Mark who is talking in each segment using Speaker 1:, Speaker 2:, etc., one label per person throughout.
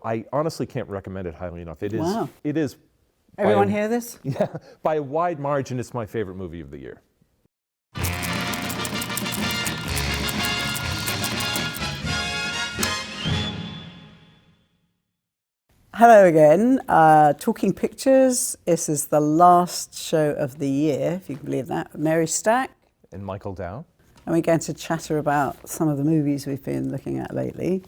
Speaker 1: I honestly can't recommend it highly enough.
Speaker 2: Wow.
Speaker 1: It is.
Speaker 2: Everyone hear this?
Speaker 1: Yeah, by a wide margin, it's my favorite movie of the year.
Speaker 2: Hello again. Talking Pictures. This is the last show of the year, if you can believe that. Mary Stack.
Speaker 1: And Michael Dow.
Speaker 2: And we're going to chatter about some of the movies we've been looking at lately.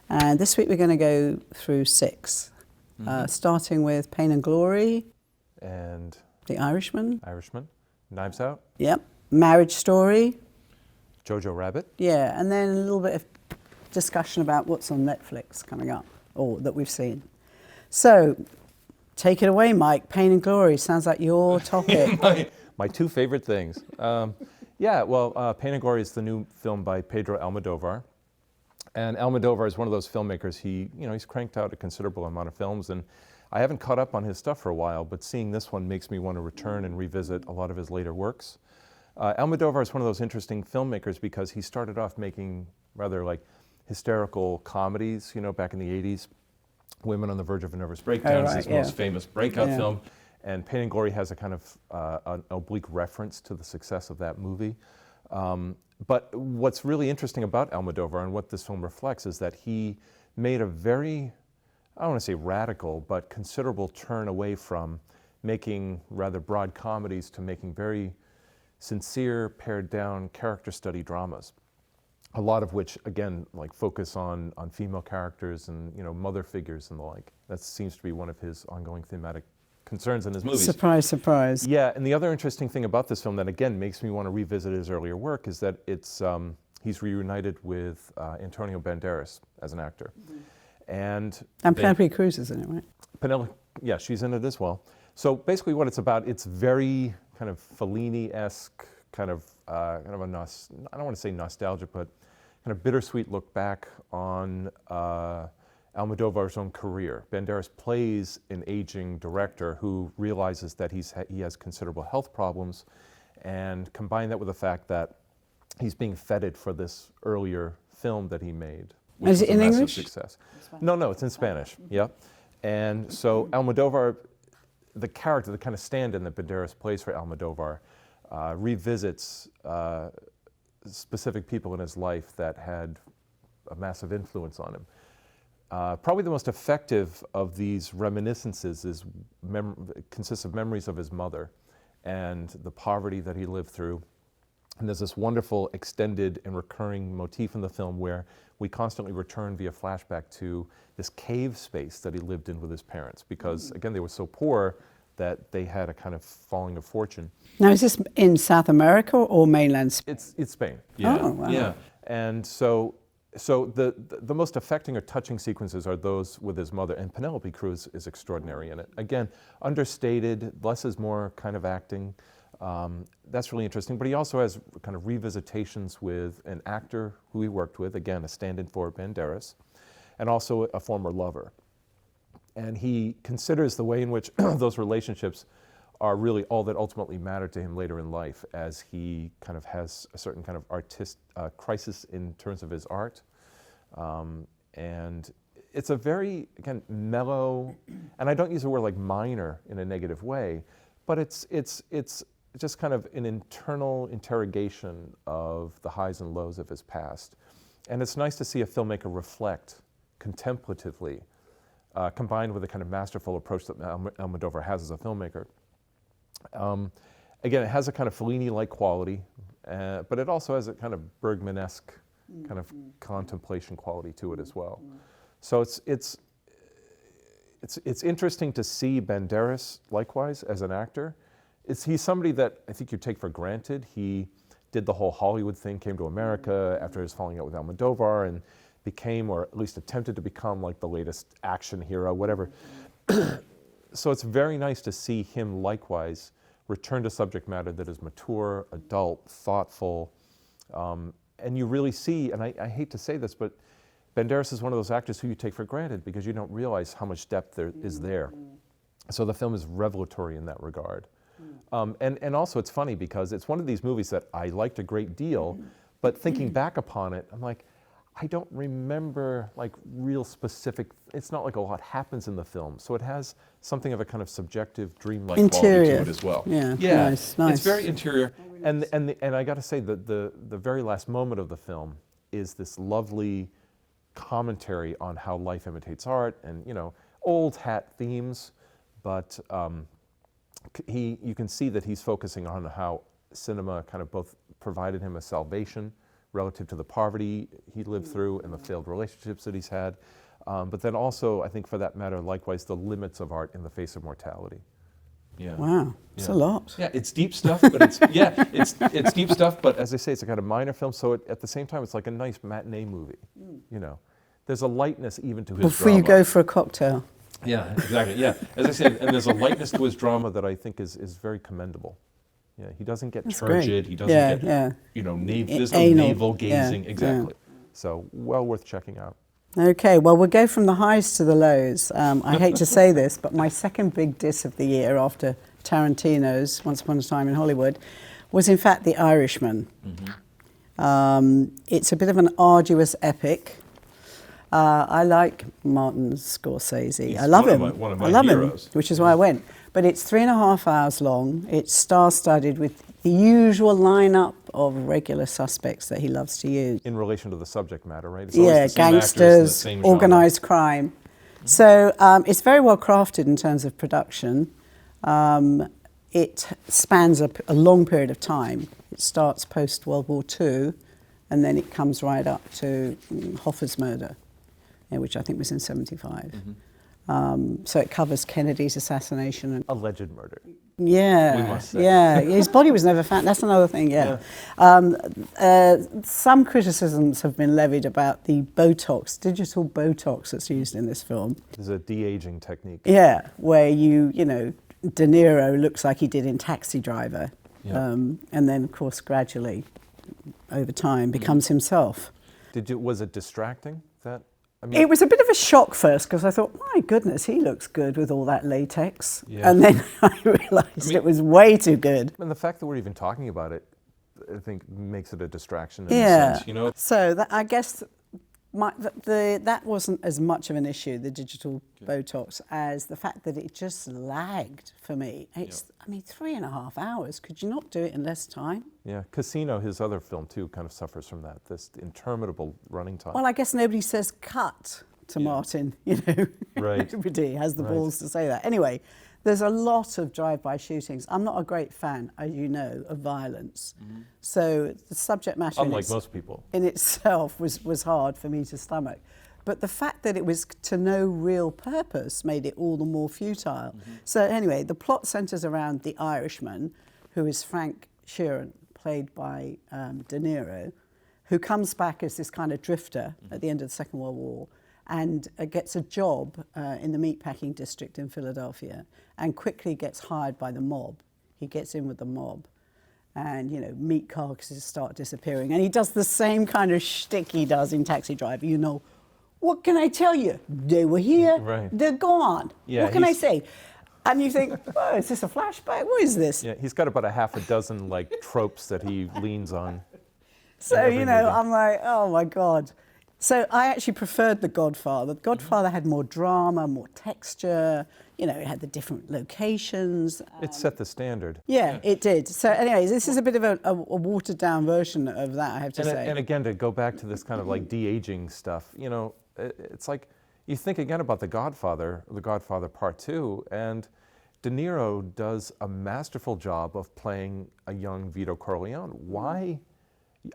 Speaker 2: And this week we're going to go through 6, starting with Pain and Glory.
Speaker 1: And
Speaker 2: The Irishman.
Speaker 1: Knives Out.
Speaker 2: Yep. Marriage Story.
Speaker 1: JoJo Rabbit.
Speaker 2: Yeah, and then a little bit of discussion about what's on Netflix coming up, or that we've seen. So, take it away, Mike. Pain and Glory sounds like your topic.
Speaker 1: my 2 favorite things. Pain and Glory is the new film by Pedro Almodovar. And Almodovar is one of those filmmakers, he's cranked out a considerable amount of films, and I haven't caught up on his stuff for a while, but seeing this one makes me want to return and revisit a lot of his later works. Almodovar is one of those interesting filmmakers because he started off making rather like hysterical comedies, back in the 80s. Women on the Verge of a Nervous Breakdown is his most famous breakout film, and Pain and Glory has a kind of an oblique reference to the success of that movie. But what's really interesting about Almodovar and what this film reflects is that he made a very, I don't want to say radical, but considerable turn away from making rather broad comedies to making very sincere, pared down character study dramas. A lot of which, again, like focus on female characters and mother figures and the like. That seems to be one of his ongoing thematic concerns in his movies.
Speaker 2: Surprise, surprise.
Speaker 1: Yeah, and the other interesting thing about this film that again makes me want to revisit his earlier work is that he's reunited with Antonio Banderas as an actor, and
Speaker 2: Penelope Cruz is in it, right?
Speaker 1: Penelope, yeah, she's in it as well. So basically, what it's about, it's very kind of Fellini-esque, kind of a I don't want to say nostalgia, but kind of bittersweet look back on Almodovar's own career. Banderas plays an aging director who realizes that he has considerable health problems, and combine that with the fact that he's being feted for this earlier film that he made, which
Speaker 2: is
Speaker 1: was
Speaker 2: it in
Speaker 1: a massive
Speaker 2: English?
Speaker 1: success. No, it's in Spanish. Yeah, and so Almodovar, the character, the kind of stand-in that Banderas plays for Almodovar, revisits specific people in his life that had a massive influence on him. Probably the most effective of these reminiscences consists of memories of his mother and the poverty that he lived through. And there's this wonderful extended and recurring motif in the film where we constantly return via flashback to this cave space that he lived in with his parents because, again, they were so poor that they had a kind of falling of fortune.
Speaker 2: Now, is this in South America or mainland Spain?
Speaker 1: It's Spain. Yeah.
Speaker 2: Oh, wow.
Speaker 1: Yeah. And so the most affecting or touching sequences are those with his mother, and Penelope Cruz is extraordinary in it. Again, understated, less is more kind of acting. That's really interesting. But he also has kind of revisitations with an actor who he worked with, again, a stand-in for Banderas, and also a former lover. And he considers the way in which those relationships are really all that ultimately matter to him later in life, as he kind of has a certain kind of crisis in terms of his art. And it's a very, again, mellow, and I don't use the word like minor in a negative way, but it's just kind of an internal interrogation of the highs and lows of his past. And it's nice to see a filmmaker reflect contemplatively, combined with a kind of masterful approach that Almodovar has as a filmmaker. Again, it has a kind of Fellini-like quality, but it also has a kind of Bergman-esque kind of contemplation quality to it as well. So it's interesting to see Banderas, likewise, as an actor. He's somebody that I think you take for granted. He did the whole Hollywood thing, came to America after his falling out with Almodovar, and became, or at least attempted to become, like the latest action hero, whatever. So it's very nice to see him likewise return to subject matter that is mature, adult, thoughtful, and you really see, and I hate to say this, but Banderas is one of those actors who you take for granted because you don't realize how much depth there is there. So the film is revelatory in that regard. And also it's funny because it's one of these movies that I liked a great deal, but thinking back upon it, I'm like, I don't remember like real specific. It's not like a lot happens in the film, so it has something of a kind of subjective, dreamlike quality
Speaker 2: Interior.
Speaker 1: to it as well.
Speaker 2: Yeah,
Speaker 1: yeah,
Speaker 2: nice.
Speaker 1: It's very interior, and I got to say that the very last moment of the film is this lovely commentary on how life imitates art, and old hat themes, but you can see that he's focusing on how cinema kind of both provided him a salvation relative to the poverty he lived through and the failed relationships that he's had, but then also, I think for that matter, likewise, the limits of art in the face of mortality. Yeah.
Speaker 2: Wow, it's a lot.
Speaker 1: Yeah, it's deep stuff, but it's deep stuff. But as I say, it's a kind of minor film, so at the same time, it's like a nice matinee movie. There's a lightness even to his
Speaker 2: Before
Speaker 1: drama.
Speaker 2: you go for a cocktail.
Speaker 1: Yeah, exactly. Yeah, as I said, and there's a lightness to his drama that I think is very commendable. Yeah, he doesn't get turgid. He doesn't get there's no navel gazing. Exactly. So well worth checking out.
Speaker 2: Okay, well, we'll go from the highs to the lows. I hate to say this, but my second big diss of the year after Tarantino's Once Upon a Time in Hollywood was in fact The Irishman. It's a bit of an arduous epic. I like Martin Scorsese. I love him.
Speaker 1: One of my
Speaker 2: I love
Speaker 1: heroes.
Speaker 2: him, which is why I went. But it's 3.5 hours long. It's star-studded with the usual lineup of regular suspects that he loves to use.
Speaker 1: In relation to the subject matter, right? It's always the same actors in the
Speaker 2: gangsters,
Speaker 1: same genre.
Speaker 2: organised crime. So it's very well crafted in terms of production. It spans a long period of time. It starts post-World War II, and then it comes right up to Hoffa's murder, which I think was in 1975. So it covers Kennedy's assassination. And
Speaker 1: Alleged murder.
Speaker 2: yeah,
Speaker 1: we must say.
Speaker 2: yeah. His body was never found. That's another thing. Yeah. Some criticisms have been levied about the digital Botox that's used in this film.
Speaker 1: There's a de-aging technique.
Speaker 2: Yeah, where De Niro looks like he did in Taxi Driver, and then of course gradually, over time, becomes himself.
Speaker 1: Was it distracting?
Speaker 2: It was a bit of a shock first because I thought, my goodness, he looks good with all that latex.
Speaker 1: Yeah.
Speaker 2: And then I realised it was way too good.
Speaker 1: And the fact that we're even talking about it, I think, makes it a distraction in a sense,
Speaker 2: So I guess that wasn't as much of an issue, the digital Botox, as the fact that it just lagged for me. It's, 3.5 hours. Could you not do it in less time?
Speaker 1: Yeah, Casino, his other film too, kind of suffers from that, this interminable running time.
Speaker 2: Well, I guess nobody says cut to Martin,
Speaker 1: Right.
Speaker 2: Nobody has the balls to say that. Anyway, there's a lot of drive-by shootings. I'm not a great fan, as you know, of violence. So the subject matter,
Speaker 1: unlike most people,
Speaker 2: in itself was hard for me to stomach. But the fact that it was to no real purpose made it all the more futile. So anyway, the plot centres around the Irishman, who is Frank Sheeran, played by De Niro, who comes back as this kind of drifter at the end of the Second World War and gets a job in the meatpacking district in Philadelphia and quickly gets hired by the mob. He gets in with the mob and, meat carcasses start disappearing. And he does the same kind of shtick he does in Taxi Driver, What can I tell you? They were here, they're gone.
Speaker 1: Yeah,
Speaker 2: what can I say? And you think, oh, is this a flashback? What is this?
Speaker 1: Yeah, he's got about a half a dozen tropes that he leans on.
Speaker 2: So, I'm like, oh my God. So I actually preferred The Godfather. The Godfather had more drama, more texture. It had the different locations.
Speaker 1: It set the standard.
Speaker 2: Yeah, it did. So anyways, this is a bit of a watered down version of that, I have to say.
Speaker 1: And again, to go back to this kind of like de-aging stuff, it's like you think again about The Godfather Part 2, and De Niro does a masterful job of playing a young Vito Corleone. Why?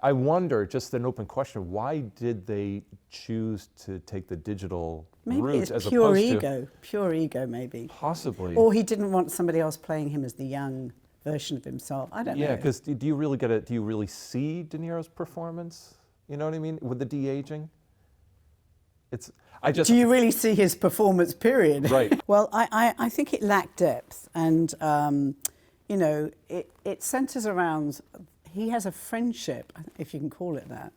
Speaker 1: I wonder, just an open question, why did they choose to take the digital route
Speaker 2: it's
Speaker 1: as
Speaker 2: pure
Speaker 1: opposed
Speaker 2: ego.
Speaker 1: to...
Speaker 2: Pure ego, maybe.
Speaker 1: Possibly.
Speaker 2: Or he didn't want somebody else playing him as the young version of himself. I don't know.
Speaker 1: Yeah, because do you really see De Niro's performance? You know what I mean? With the de-aging?
Speaker 2: Do you really see his performance, period?
Speaker 1: Right.
Speaker 2: Well, I think it lacked depth. And, it centres around... He has a friendship, if you can call it that,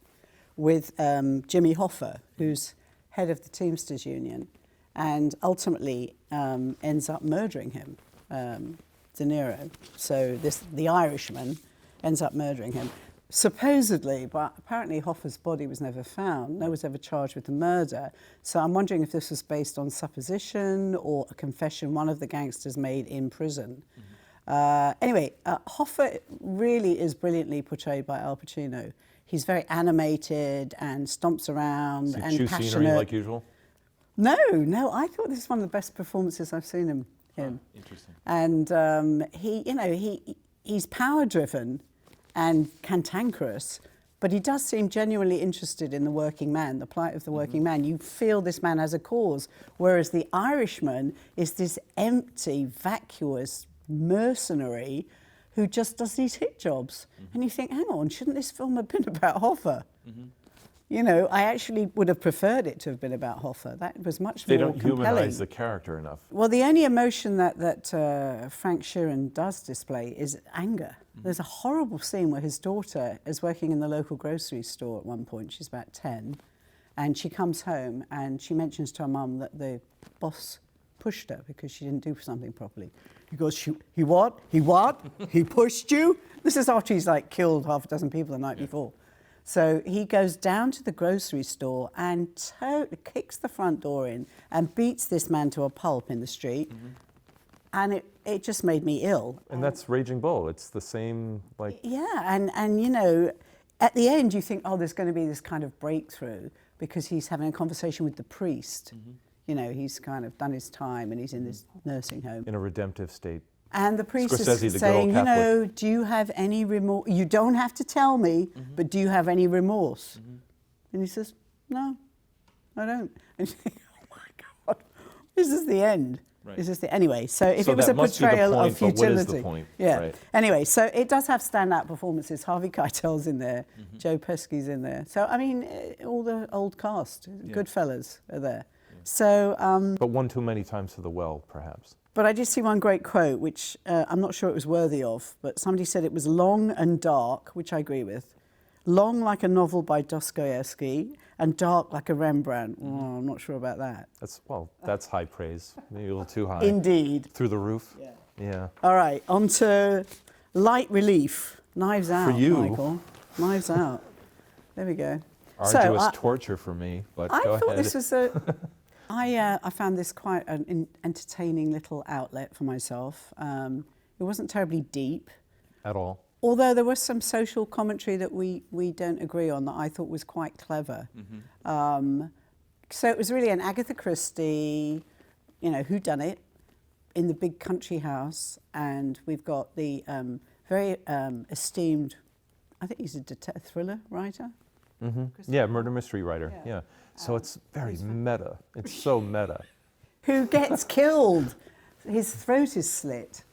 Speaker 2: with Jimmy Hoffa, who's head of the Teamsters Union, and ultimately ends up murdering him, De Niro. So the Irishman ends up murdering him. Supposedly, but apparently Hoffa's body was never found. No one was ever charged with the murder. So I'm wondering if this was based on supposition or a confession one of the gangsters made in prison. Anyway, Hoffa really is brilliantly portrayed by Al Pacino. He's very animated and stomps around and
Speaker 1: chew
Speaker 2: passionate.
Speaker 1: scenery like usual?
Speaker 2: No, I thought this is one of the best performances I've seen him in.
Speaker 1: Interesting.
Speaker 2: And he's power-driven and cantankerous, but he does seem genuinely interested in the working man, the plight of the working man. You feel this man has a cause, whereas the Irishman is this empty, vacuous mercenary who just does these hit jobs. And you think, hang on, shouldn't this film have been about Hoffa? You know, I actually would have preferred it to have been about Hoffa. That was much
Speaker 1: They
Speaker 2: more
Speaker 1: don't
Speaker 2: compelling.
Speaker 1: humanize the character enough.
Speaker 2: Well, the only emotion that Frank Sheeran does display is anger. There's a horrible scene where his daughter is working in the local grocery store at one point. She's about 10. And she comes home and she mentions to her mum that the boss pushed her because she didn't do something properly. He goes, he what? He what? He pushed you? This is after he's like killed half a dozen people the night before. So he goes down to the grocery store and totally kicks the front door in and beats this man to a pulp in the street. And it just made me ill.
Speaker 1: And that's Raging Bull. It's the same, like...
Speaker 2: Yeah, and you know, at the end you think, oh, there's going to be this kind of breakthrough because he's having a conversation with the priest. You know, he's kind of done his time and he's in this nursing home.
Speaker 1: In a redemptive state.
Speaker 2: And the priest
Speaker 1: Scorsese,
Speaker 2: is
Speaker 1: the
Speaker 2: saying, you
Speaker 1: girl
Speaker 2: know, do you have any remorse? You don't have to tell me, but do you have any remorse? And he says, no, I don't. And you think, oh my God, this is the end.
Speaker 1: Right.
Speaker 2: This is the anyway. So if
Speaker 1: So
Speaker 2: it was
Speaker 1: that
Speaker 2: a
Speaker 1: must be the
Speaker 2: portrayal
Speaker 1: point,
Speaker 2: of
Speaker 1: but what
Speaker 2: futility,
Speaker 1: is the point?
Speaker 2: yeah.
Speaker 1: Right.
Speaker 2: Anyway, so it does have standout performances. Harvey Keitel's in there, Joe Pesci's in there. So I mean, all the old cast, Goodfellas are there. So,
Speaker 1: But one too many times to the well, perhaps.
Speaker 2: but I did see one great quote, which I'm not sure it was worthy of, but somebody said it was long and dark, which I agree with. Long like a novel by Dostoevsky and dark like a Rembrandt. Oh, I'm not sure about that.
Speaker 1: That's high praise. Maybe a little too high.
Speaker 2: Indeed.
Speaker 1: Through the roof?
Speaker 2: Yeah.
Speaker 1: Yeah.
Speaker 2: All right, on to Light Relief. Knives Out,
Speaker 1: you.
Speaker 2: Michael. Knives Out. There we go.
Speaker 1: Arduous torture for me, but go ahead.
Speaker 2: I thought this was I found this quite an entertaining little outlet for myself. It wasn't terribly deep.
Speaker 1: At all.
Speaker 2: Although there was some social commentary that we don't agree on that I thought was quite clever. So it was really an Agatha Christie, you know, whodunit in the big country house, and we've got the very esteemed, I think he's a thriller writer.
Speaker 1: Yeah, murder mystery writer. Yeah. So it's very meta. It's so meta.
Speaker 2: Who gets killed. His throat is slit.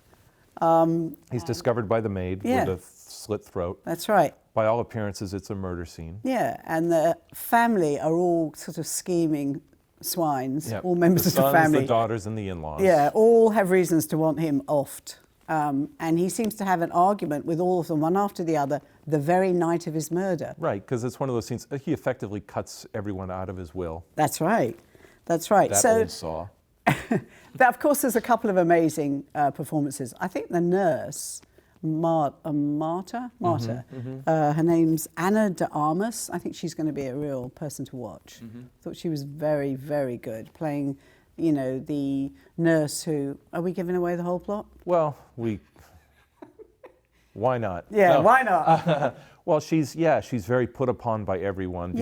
Speaker 1: He's discovered by the maid with a slit throat.
Speaker 2: That's right.
Speaker 1: By all appearances, it's a murder scene.
Speaker 2: Yeah, and the family are all sort of scheming swines, all members of the
Speaker 1: sons,
Speaker 2: family.
Speaker 1: The daughters, and the in-laws.
Speaker 2: Yeah, all have reasons to want him offed. And he seems to have an argument with all of them, one after the other, the very night of his murder.
Speaker 1: Right, because it's one of those scenes, he effectively cuts everyone out of his will.
Speaker 2: That's right. That's right.
Speaker 1: That
Speaker 2: So,
Speaker 1: old saw.
Speaker 2: but of course, there's a couple of amazing performances. I think the nurse, Marta. Her name's Anna de Armas. I think she's going to be a real person to watch. Thought she was very, very good playing, you know, the nurse who. Are we giving away the whole plot?
Speaker 1: Well, why not?
Speaker 2: Yeah,
Speaker 1: No.
Speaker 2: why not?
Speaker 1: Well, she's very put upon by everyone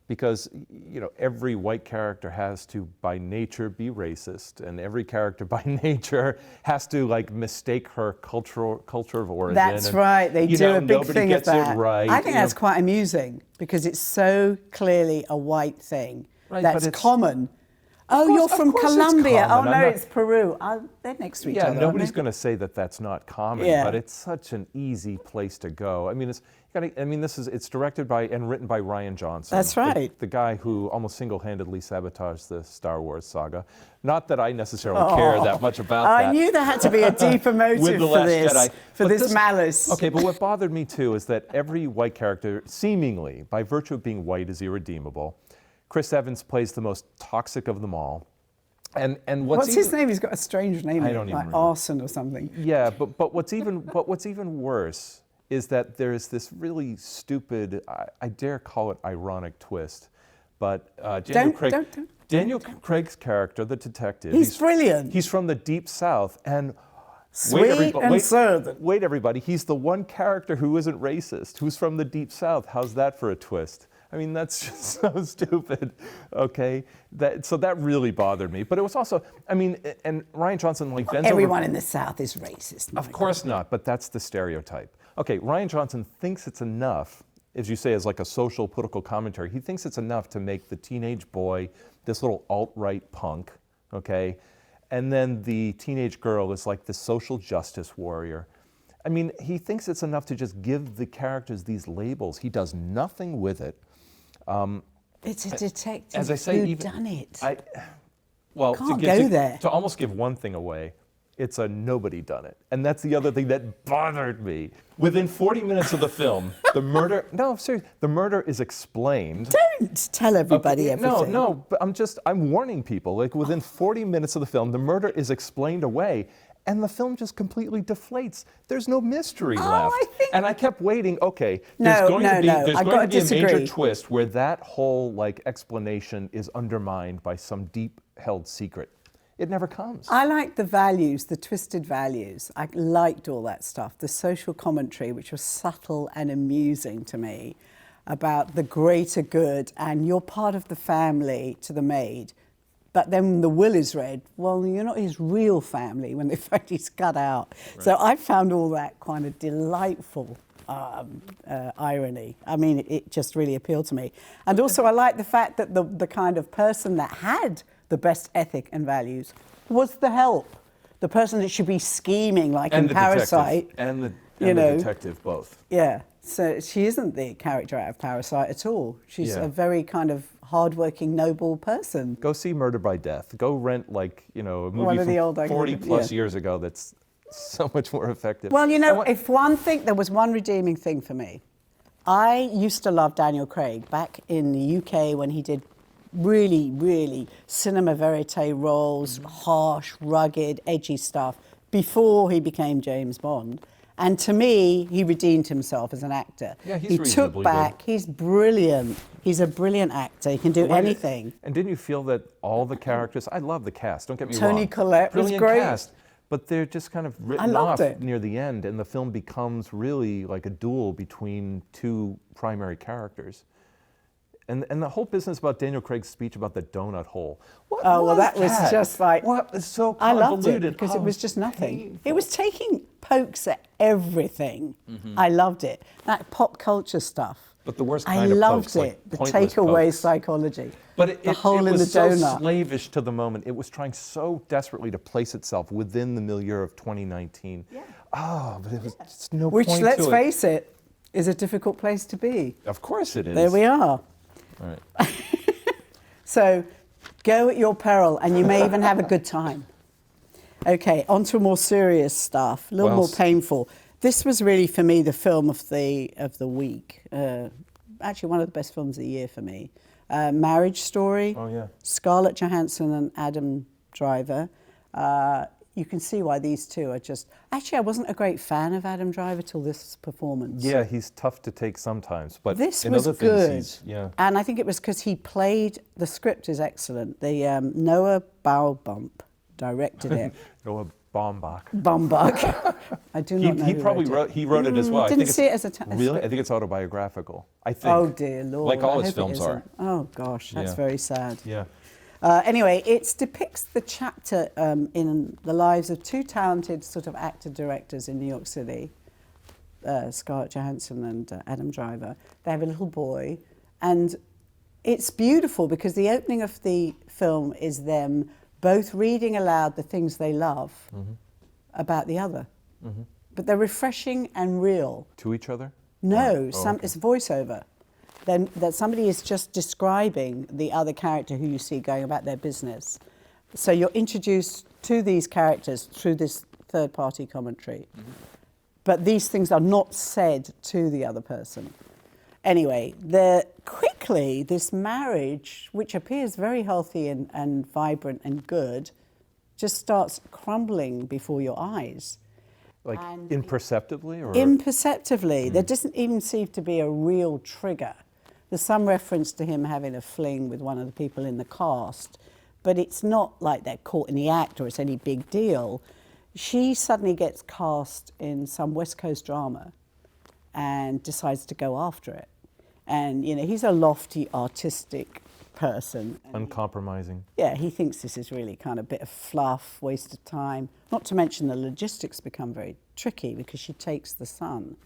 Speaker 1: because you know, every white character has to by nature be racist, and every character by nature has to like mistake her culture of origin.
Speaker 2: That's
Speaker 1: and,
Speaker 2: right. They do a big
Speaker 1: nobody
Speaker 2: thing
Speaker 1: gets
Speaker 2: of that.
Speaker 1: It right.
Speaker 2: I think that's quite amusing because it's so clearly a white thing.
Speaker 1: Right,
Speaker 2: that's
Speaker 1: but it's-
Speaker 2: common. Oh,
Speaker 1: course-
Speaker 2: you're
Speaker 1: of
Speaker 2: from
Speaker 1: course it's
Speaker 2: Colombia.
Speaker 1: common.
Speaker 2: Oh, no,
Speaker 1: I'm not-
Speaker 2: it's Peru. They're next to each other.
Speaker 1: Yeah, nobody's
Speaker 2: aren't
Speaker 1: going to say that that's not common,
Speaker 2: Yeah.
Speaker 1: but it's such an easy place to go. I mean, it's directed by and written by Rian Johnson.
Speaker 2: That's right.
Speaker 1: The guy who almost single-handedly sabotaged the Star Wars saga. Not that I necessarily care that much about that.
Speaker 2: I knew there had to be a deeper motive
Speaker 1: With The
Speaker 2: for
Speaker 1: Last
Speaker 2: this,
Speaker 1: Jedi.
Speaker 2: for
Speaker 1: But
Speaker 2: this malice.
Speaker 1: Okay, but what bothered me too is that every white character, seemingly, by virtue of being white, is irredeemable. Chris Evans plays the most toxic of them all. And
Speaker 2: What's his name? He's got a strange name.
Speaker 1: I don't even
Speaker 2: like
Speaker 1: remember.
Speaker 2: Arson or something.
Speaker 1: Yeah, but what's even worse is that there is this really stupid, I dare call it ironic twist, but Daniel Craig's character, the detective,
Speaker 2: He's brilliant.
Speaker 1: He's from the Deep South, and
Speaker 2: Sweet and southern.
Speaker 1: wait, everybody, he's the one character who isn't racist, who's from the Deep South. How's that for a twist? I mean, that's just so stupid, okay? So that really bothered me. But it was also, I mean, and Rian Johnson like bends
Speaker 2: Everyone
Speaker 1: over.
Speaker 2: in the South is racist.
Speaker 1: Of course not, but that's the stereotype. Okay, Rian Johnson thinks it's enough, as you say, as like a social political commentary. He thinks it's enough to make the teenage boy this little alt-right punk, okay? And then the teenage girl is like the social justice warrior. I mean, he thinks it's enough to just give the characters these labels. He does nothing with it.
Speaker 2: It's a detective
Speaker 1: As I say,
Speaker 2: who
Speaker 1: even,
Speaker 2: done it.
Speaker 1: Well,
Speaker 2: Can't go there.
Speaker 1: To almost give one thing away, it's a nobody done it. And that's the other thing that bothered me. Within 40 minutes of the film, the murder, no, seriously, the murder is explained.
Speaker 2: Don't tell everybody everything.
Speaker 1: No, but I'm warning people. Like within 40 minutes of the film, the murder is explained away, and the film just completely deflates. There's no mystery left. And I kept waiting. Okay, there's going to be a major twist where that whole like explanation is undermined by some deep-held secret. It never comes.
Speaker 2: I liked the values, the twisted values. I liked all that stuff. The social commentary, which was subtle and amusing to me, about the greater good and you're part of the family to the maid. But then when the will is read, well, you're not his real family when the fact he's cut out. Right. So I found all that kind of delightful irony. I mean, it just really appealed to me. And also I like the fact that the kind of person that had the best ethic and values was the help. The person that should be scheming like in Parasite.
Speaker 1: And the detective both.
Speaker 2: Yeah. So she isn't the character out of Parasite at all. She's a very kind of hardworking, noble person.
Speaker 1: Go see Murder by Death. Go rent like, a movie from 40 plus years ago that's so much more effective.
Speaker 2: Well, there was one redeeming thing for me. I used to love Daniel Craig back in the UK when he did really, really cinema verite roles, harsh, rugged, edgy stuff, before he became James Bond. And to me, he redeemed himself as an actor.
Speaker 1: Yeah, he's
Speaker 2: he took back. Good. He's brilliant. He's a brilliant actor. He can do anything.
Speaker 1: And didn't you feel that all the characters? I love the cast. Don't get me wrong.
Speaker 2: Toni Collette was great.
Speaker 1: Brilliant cast, but they're just kind of written off near the end, and the film becomes really like a duel between two primary characters. And the whole business about Daniel Craig's speech about the donut hole.
Speaker 2: That was just like...
Speaker 1: What was so
Speaker 2: convoluted? I loved it because
Speaker 1: it
Speaker 2: was just nothing. Painful. It was taking pokes at everything. Mm-hmm. I loved it. That pop culture stuff.
Speaker 1: But the worst kind of pokes.
Speaker 2: I loved it. The takeaway psychology.
Speaker 1: But
Speaker 2: the hole in the
Speaker 1: so
Speaker 2: donut.
Speaker 1: Slavish to the moment. It was trying so desperately to place itself within the milieu of 2019. Yeah. But it was just no point to it.
Speaker 2: Which, let's face it, is a difficult place to be.
Speaker 1: Of course it is.
Speaker 2: There we are.
Speaker 1: All right.
Speaker 2: So go at your peril, and you may even have a good time. Okay, on to more serious stuff, a little more painful. This was really, for me, the film of the week. Actually, one of the best films of the year for me. Marriage Story.
Speaker 1: Oh, yeah.
Speaker 2: Scarlett Johansson and Adam Driver. You can see why these two are just... Actually, I wasn't a great fan of Adam Driver till this performance.
Speaker 1: Yeah, he's tough to take sometimes, but
Speaker 2: this
Speaker 1: in
Speaker 2: was
Speaker 1: other
Speaker 2: good.
Speaker 1: things,
Speaker 2: And I think it was because he played... The script is excellent. The Noah Baumbach directed it.
Speaker 1: Noah Baumbach.
Speaker 2: I do not know.
Speaker 1: He probably wrote it as well.
Speaker 2: Didn't see it as a
Speaker 1: really? I think it's autobiographical. I think.
Speaker 2: Oh dear Lord!
Speaker 1: Like all his films are.
Speaker 2: Oh gosh, that's very sad.
Speaker 1: Yeah.
Speaker 2: Anyway, it depicts the chapter in the lives of two talented sort of actor-directors in New York City, Scarlett Johansson and Adam Driver. They have a little boy, and it's beautiful because the opening of the film is them both reading aloud the things they love about the other. Mm-hmm. But they're refreshing and real.
Speaker 1: To each other?
Speaker 2: No, it's voiceover. Then that somebody is just describing the other character who you see going about their business. So you're introduced to these characters through this third-party commentary. Mm-hmm. But these things are not said to the other person. Anyway, quickly, this marriage, which appears very healthy and vibrant and good, just starts crumbling before your eyes.
Speaker 1: Like
Speaker 2: And
Speaker 1: imperceptibly, or
Speaker 2: imperceptibly. There doesn't even seem to be a real trigger. There's some reference to him having a fling with one of the people in the cast, but it's not like they're caught in the act or it's any big deal. She suddenly gets cast in some West Coast drama and decides to go after it. And, you know, he's a lofty, artistic person.
Speaker 1: uncompromising.
Speaker 2: Yeah, he thinks this is really kind of a bit of fluff, waste of time. Not to mention the logistics become very tricky because she takes the son.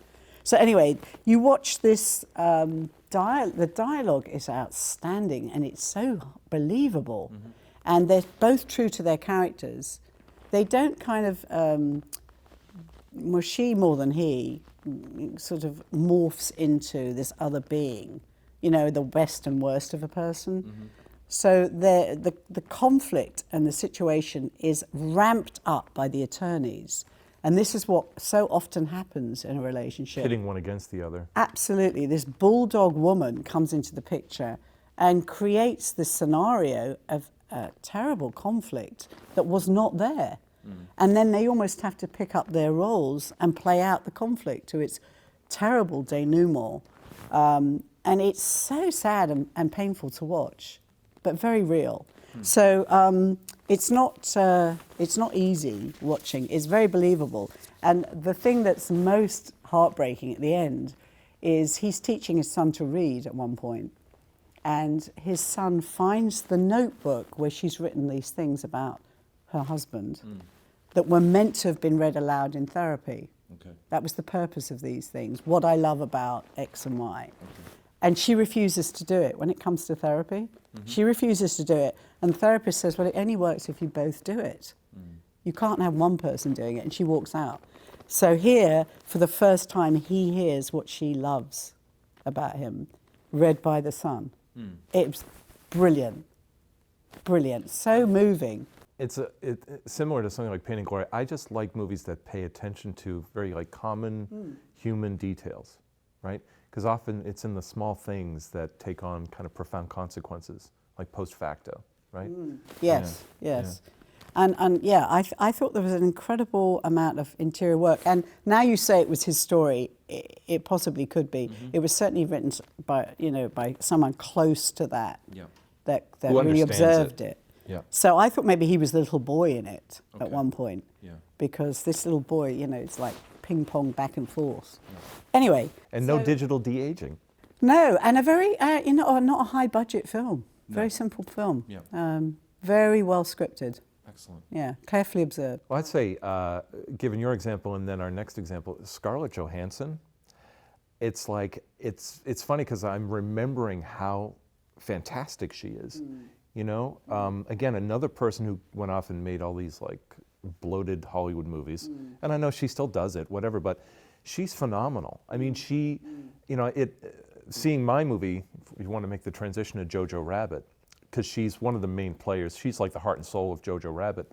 Speaker 2: So anyway, you watch this, the dialogue is outstanding and it's so believable. And they're both true to their characters. They don't kind of, well, she more than he, sort of morphs into this other being, you know, the best and worst of a person. So the conflict and the situation is ramped up by the attorneys. And this is what so often happens in a relationship.
Speaker 1: Pitting one against the other.
Speaker 2: Absolutely. This bulldog woman comes into the picture and creates this scenario of terrible conflict that was not there. And then they almost have to pick up their roles and play out the conflict to its terrible denouement. And it's so sad and painful to watch, but very real. So it's not easy watching. It's very believable. And the thing that's most heartbreaking at the end is he's teaching his son to read at one point, and his son finds the notebook where she's written these things about her husband that were meant to have been read aloud in therapy.
Speaker 1: Okay.
Speaker 2: That was the purpose of these things, what I love about X and Y. And she refuses to do it when it comes to therapy. She refuses to do it. And the therapist says, well, it only works if you both do it. You can't have one person doing it. And she walks out. So here, for the first time, he hears what she loves about him, read by the son. It was brilliant. Brilliant. So moving.
Speaker 1: It's similar to something like Pain and Glory. I just like movies that pay attention to very like common human details, right? Because often it's in the small things that take on kind of profound consequences, like post facto, right?
Speaker 2: Yes, yes. And yeah, I thought there was an incredible amount of interior work. And now you say it was his story, it possibly could be. It was certainly written by someone close to that, that
Speaker 1: Who
Speaker 2: really
Speaker 1: understands
Speaker 2: observed it.
Speaker 1: Yeah.
Speaker 2: So I thought maybe he was the little boy in it at one point.
Speaker 1: Yeah.
Speaker 2: Because this little boy, you know, it's like ping pong back and forth. Anyway.
Speaker 1: And no digital de-aging.
Speaker 2: No, and a very, not a high budget film. Very simple film.
Speaker 1: Yeah.
Speaker 2: Very well scripted.
Speaker 1: Excellent.
Speaker 2: Yeah, carefully observed.
Speaker 1: Well, I'd say, given your example and then our next example, Scarlett Johansson, it's like, it's funny because I'm remembering how fantastic she is. You know, again, another person who went off and made all these like bloated Hollywood movies, and I know she still does it, whatever, but she's phenomenal. I mean, she, you know, seeing my movie, if you want to make the transition to JoJo Rabbit, because she's one of the main players. She's like the heart and soul of JoJo Rabbit.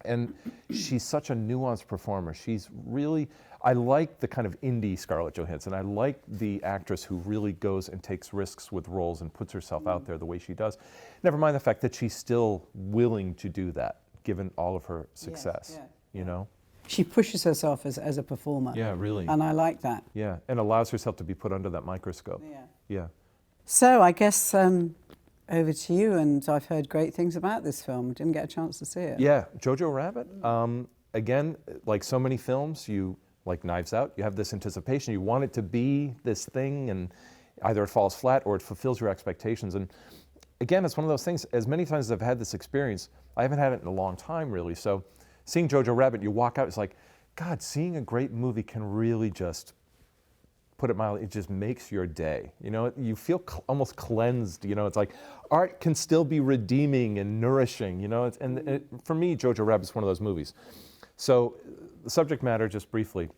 Speaker 1: And she's such a nuanced performer. She's really, I like the kind of indie Scarlett Johansson. I like the actress who really goes and takes risks with roles and puts herself out there the way she does. Never mind the fact that she's still willing to do that, given all of her success, you know?
Speaker 2: She pushes herself as a performer.
Speaker 1: Yeah, really.
Speaker 2: And I like that.
Speaker 1: Yeah, and allows herself to be put under that microscope. Yeah.
Speaker 2: So I guess over to you, and I've heard great things about this film. Didn't get a chance to see it.
Speaker 1: Yeah, JoJo Rabbit, again, like so many films, you, like Knives Out, you have this anticipation. You want it to be this thing, and either it falls flat or it fulfills your expectations. And again, it's one of those things, as many times as I've had this experience, I haven't had it in a long time, really. So seeing JoJo Rabbit, you walk out, it's like, God, seeing a great movie can really just, put it mildly, it just makes your day. You know, you feel almost cleansed. You know, it's like art can still be redeeming and nourishing. You know, for me, JoJo Rabbit is one of those movies. So the subject matter, just briefly,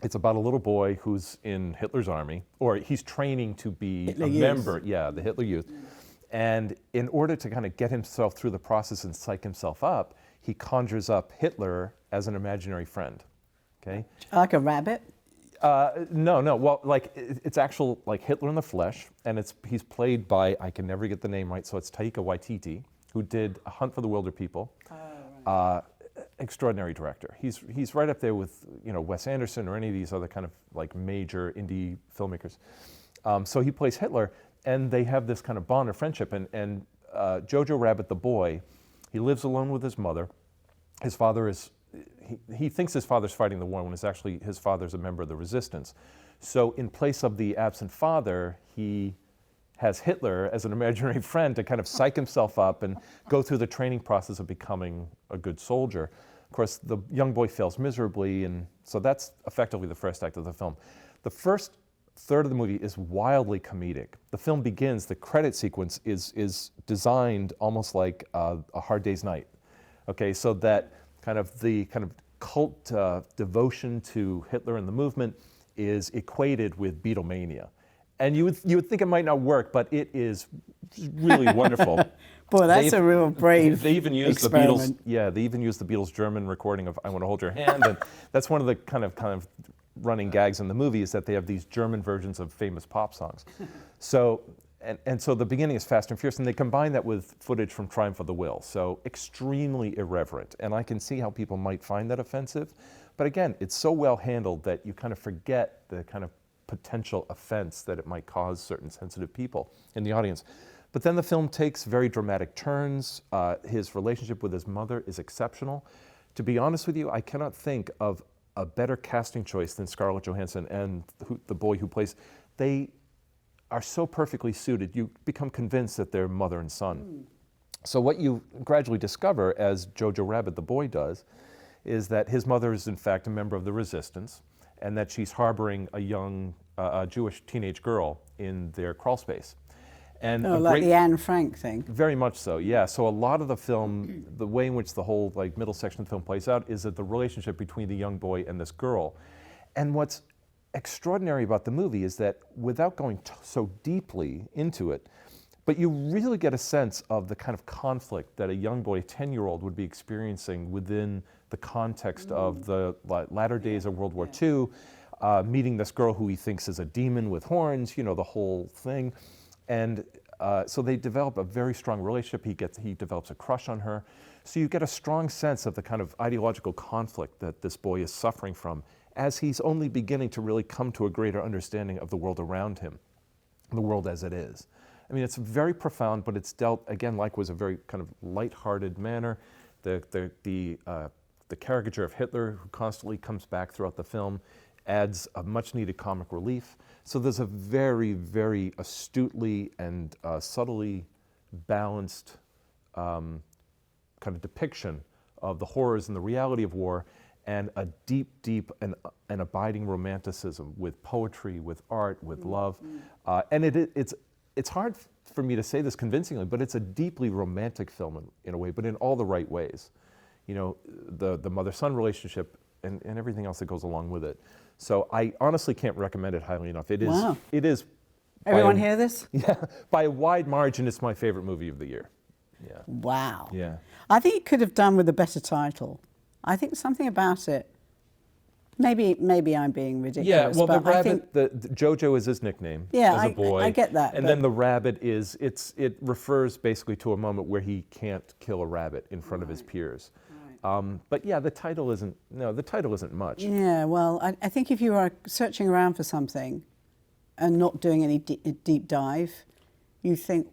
Speaker 1: it's about a little boy who's in Hitler's army, or he's training to be a member, the Hitler Youth. And in order to kind of get himself through the process and psych himself up, he conjures up Hitler as an imaginary friend. Okay.
Speaker 2: Like a rabbit.
Speaker 1: No. Well, like it's actual like Hitler in the flesh, and he's played by, I can never get the name right, so it's Taika Waititi, who did A Hunt for the Wilder People. extraordinary director. He's right up there with Wes Anderson or any of these other kind of like major indie filmmakers. So he plays Hitler, and they have this kind of bond of friendship. And JoJo Rabbit, the boy, he lives alone with his mother. His father is, he thinks his father's fighting the war when it's actually his father's a member of the resistance. So in place of the absent father, he has Hitler as an imaginary friend to kind of psych himself up and go through the training process of becoming a good soldier. Of course, the young boy fails miserably, and so that's effectively the first act of the film. The first third of the movie is wildly comedic. The film begins, the credit sequence is designed almost like a Hard Day's Night. Okay, so that the cult devotion to Hitler and the movement is equated with Beatlemania. And you would think it might not work, but it is really wonderful.
Speaker 2: Boy, that's a real brave
Speaker 1: They even use the
Speaker 2: experiment.
Speaker 1: Beatles. Yeah, they even use the Beatles' German recording of "I Want to Hold Your Hand," and that's one of the kind of running gags in the movie is that they have these German versions of famous pop songs. So and so the beginning is fast and furious, and they combine that with footage from Triumph of the Will. So extremely irreverent, and I can see how people might find that offensive, but again, it's so well handled that you kind of forget the kind of potential offense that it might cause certain sensitive people in the audience. But then the film takes very dramatic turns. His relationship with his mother is exceptional. To be honest with you, I cannot think of a better casting choice than Scarlett Johansson and the boy who plays. They are so perfectly suited, you become convinced that they're mother and son. So what you gradually discover, as JoJo Rabbit, the boy, does, is that his mother is in fact a member of the resistance, and that she's harboring a young Jewish teenage girl in their crawl space. And
Speaker 2: like the Anne Frank thing.
Speaker 1: Very much so, yeah. So a lot of the film, the way in which the whole middle section of the film plays out is that the relationship between the young boy and this girl. And what's extraordinary about the movie is that without going so deeply into it, but you really get a sense of the kind of conflict that a young boy, a 10-year-old, would be experiencing within the context of the latter days of World War II, meeting this girl who he thinks is a demon with horns, the whole thing. And so they develop a very strong relationship. He develops a crush on her. So you get a strong sense of the kind of ideological conflict that this boy is suffering from as he's only beginning to really come to a greater understanding of the world around him, the world as it is. I mean, it's very profound, but it's dealt, again, like was a very kind of lighthearted manner. The caricature of Hitler, who constantly comes back throughout the film, adds a much-needed comic relief. So there's a very, very astutely and subtly balanced kind of depiction of the horrors and the reality of war, and a deep, deep and abiding romanticism with poetry, with art, with love. And it's hard for me to say this convincingly, but it's a deeply romantic film in a way, but in all the right ways. The mother-son relationship and everything else that goes along with it. So I honestly can't recommend it highly enough. It is.
Speaker 2: Wow.
Speaker 1: It is.
Speaker 2: Everyone hear this?
Speaker 1: Yeah, by a wide margin, it's my favorite movie of the year. Yeah.
Speaker 2: Wow.
Speaker 1: Yeah.
Speaker 2: I think it could have done with a better title. I think something about it. Maybe I'm being ridiculous.
Speaker 1: Yeah, well, the
Speaker 2: but I
Speaker 1: rabbit,
Speaker 2: think,
Speaker 1: the JoJo is his nickname
Speaker 2: Yeah,
Speaker 1: as a boy.
Speaker 2: I get that,
Speaker 1: And
Speaker 2: but-
Speaker 1: then the rabbit is, it refers basically to a moment where he can't kill a rabbit in front of his peers. But yeah, the title isn't much.
Speaker 2: Yeah, well, I think if you are searching around for something and not doing any deep dive, you think,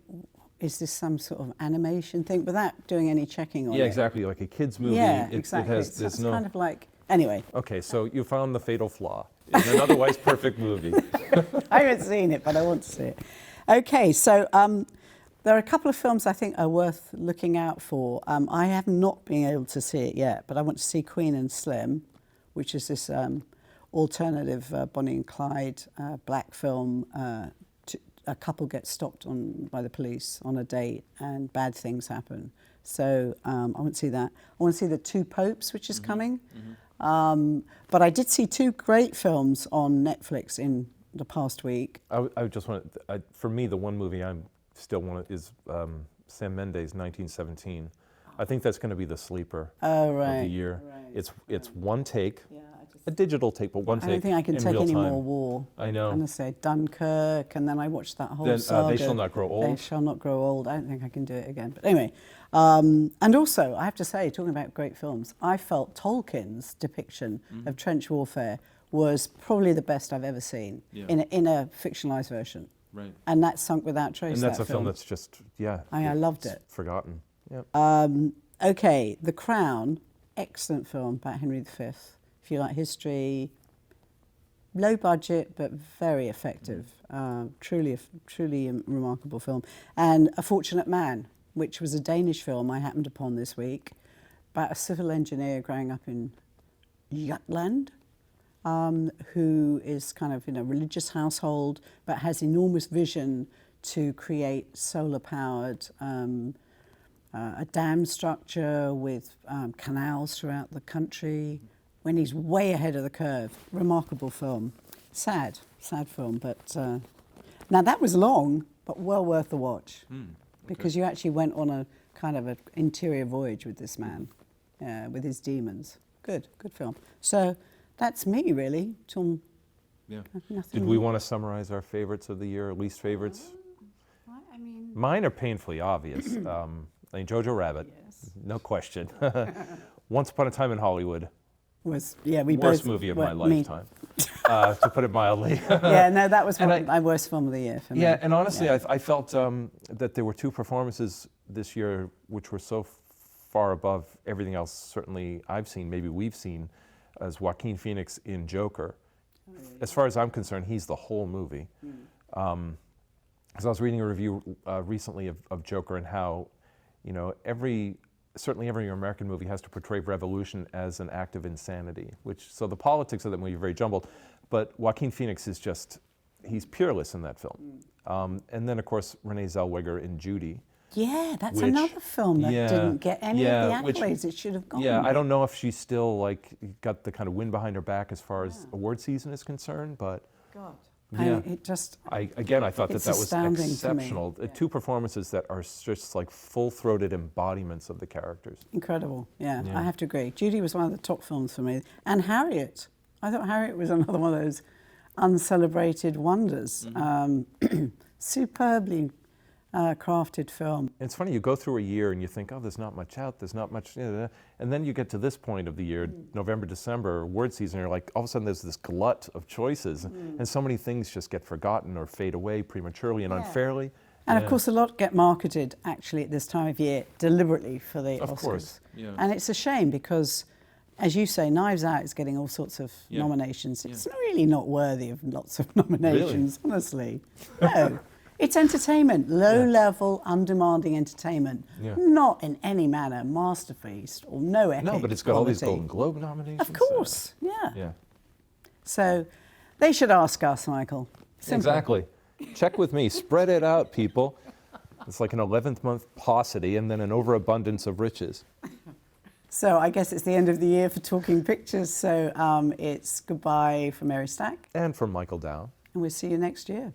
Speaker 2: is this some sort of animation thing, without doing any checking on it?
Speaker 1: Yeah, exactly, like a kid's movie.
Speaker 2: Yeah,
Speaker 1: It
Speaker 2: exactly.
Speaker 1: has, there's
Speaker 2: It's
Speaker 1: no...
Speaker 2: kind of like, anyway.
Speaker 1: Okay, so you found the fatal flaw in an otherwise perfect movie.
Speaker 2: I haven't seen it, but I want to see it. Okay, so there are a couple of films I think are worth looking out for. I have not been able to see it yet, but I want to see Queen and Slim, which is this alternative Bonnie and Clyde black film. A couple gets stopped by the police on a date and bad things happen. So I want to see that. I want to see The Two Popes, which is coming. But I did see two great films on Netflix in the past week.
Speaker 1: I just want to, for me, the one movie I'm still want is Sam Mendes' 1917. I think that's going to be the sleeper of the year.
Speaker 2: Right.
Speaker 1: It's one take.
Speaker 2: Yeah, I just
Speaker 1: a digital take, but one take
Speaker 2: I don't think I can
Speaker 1: in
Speaker 2: take
Speaker 1: real
Speaker 2: any
Speaker 1: time.
Speaker 2: more war.
Speaker 1: I know.
Speaker 2: Honestly, Dunkirk, and then I watched that whole
Speaker 1: Then,
Speaker 2: saga.
Speaker 1: They Shall Not Grow Old.
Speaker 2: They Shall Not Grow Old. I don't think I can do it again. But anyway, and also, I have to say, talking about great films, I felt Tolkien's depiction of trench warfare was probably the best I've ever seen in a fictionalized version.
Speaker 3: Right.
Speaker 2: And that sunk without trace.
Speaker 1: And that's
Speaker 2: that
Speaker 1: a film that's just,
Speaker 2: I loved it.
Speaker 1: Forgotten. Yeah.
Speaker 2: Okay, The Crown, excellent film about Henry V. If you like history, low budget but very effective. Truly a remarkable film. And A Fortunate Man, which was a Danish film I happened upon this week, about a civil engineer growing up in Jutland, who is kind of in a religious household but has enormous vision to create solar-powered a dam structure with canals throughout the country when he's way ahead of the curve. Remarkable film. Sad film, but now that was long, but well worth the watch because you actually went on a kind of an interior voyage with this man, with his demons. Good film. So that's me, really.
Speaker 1: Did we want to summarize our favorites of the year, or least favorites?
Speaker 2: I mean,
Speaker 1: Mine are painfully obvious. JoJo Rabbit, no question. Once Upon a Time in Hollywood,
Speaker 2: we
Speaker 1: worst
Speaker 2: both,
Speaker 1: movie of
Speaker 2: well,
Speaker 1: my lifetime, to put it mildly.
Speaker 2: That was my worst film of the year for me.
Speaker 1: Yeah, and honestly, I felt that there were two performances this year which were so far above everything else, certainly I've seen, maybe we've seen, as Joaquin Phoenix in Joker. Oh, really? As far as I'm concerned, he's the whole movie. Because I was reading a review recently of Joker and how, certainly every American movie has to portray revolution as an act of insanity, so the politics of that movie are very jumbled, but Joaquin Phoenix is he's peerless in that film. And then, of course, Renee Zellweger in Judy.
Speaker 2: Yeah, that's another film that didn't get any of the accolades it should have gotten.
Speaker 1: Yeah, I don't know if she's still got the kind of wind behind her back as far as award season is concerned, but
Speaker 2: God.
Speaker 1: Yeah,
Speaker 2: I
Speaker 1: thought that was exceptional. Two performances that are just like full-throated embodiments of the characters.
Speaker 2: Incredible. Yeah, I have to agree. Judy was one of the top films for me, and Harriet. I thought Harriet was another one of those uncelebrated wonders. Superbly crafted film.
Speaker 1: It's funny, you go through a year and you think, oh, there's not much out, there's not much, and then you get to this point of the year, November, December, award season, you're like, all of a sudden there's this glut of choices, and so many things just get forgotten or fade away prematurely and unfairly.
Speaker 2: And of course, a lot get marketed actually at this time of year deliberately for the Oscars.
Speaker 1: Of course.
Speaker 3: Yeah.
Speaker 2: And it's a shame because, as you say, Knives Out is getting all sorts of nominations. It's really not worthy of lots of nominations, honestly. No. It's entertainment, low-level, undemanding entertainment, not in any manner masterpiece or no epic
Speaker 1: No, but it's got
Speaker 2: quality.
Speaker 1: all these Golden Globe nominations.
Speaker 2: Of course,
Speaker 1: Yeah.
Speaker 2: So they should ask us, Michael. Simple.
Speaker 1: Exactly. Check with me. Spread it out, people. It's like an 11th month paucity and then an overabundance of riches.
Speaker 2: So I guess it's the end of the year for Talking Pictures. So it's goodbye from Mary Stack.
Speaker 1: And from Michael Dow.
Speaker 2: And we'll see you next year.